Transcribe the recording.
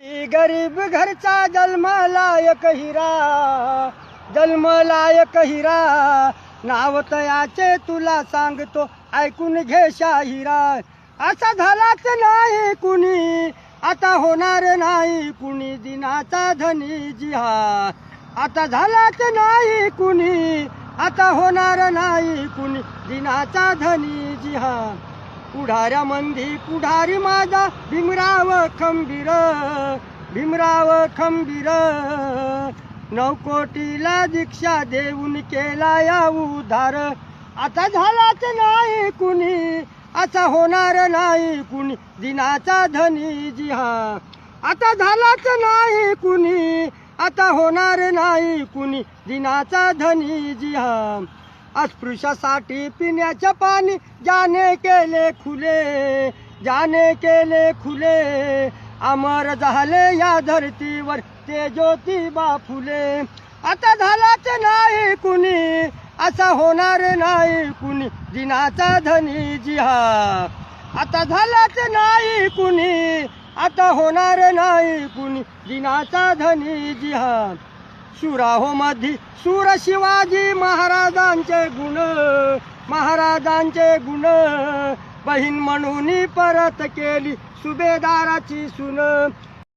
गरीब घरचा जन्मलायक हिरा, जन्मलायक हिरा, नाव तयाचे तुला सांगतो ऐकून घे शाहिरा. असा झालाच नाही कुणी, आता होणार नाही कुणी दिनाचा धनी जिहा. आता झालाच नाही कुणी, आता होणार नाही कुणी दिनाचा धनी जिहा. पुढाऱ्यामंदी पुढारी माझा भीमराव खंबीर, भीमराव खंबीर. 9 कोटीला दीक्षा देऊन केला या उद्धार. आता झालाच नाही कुणी, असा होणार नाही कुणी दिनाचा धनी जिहा. आता झालाच नाही कुणी, आता होणार नाही कुणी दिनाचा धनी जिहा. अस्पृश्यासाठी पिण्याचे पाणी जाने केले खुले, जाने केले खुले. अमर झाले या धरतीवर ते ज्योतिबा फुले. आता झालाच नाही कुणी, असा होणार नाही कुणी दिनाचा धनी जिहा. आता झालाच नाही कुणी, आता होणार नाही कुणी दिनाचा धनी जिहा. शूराहो मधी शूर शिवाजी महाराजांचे गुण, महाराजांचे गुण. बहीण म्हणून परत केली सुभेदाराची सून.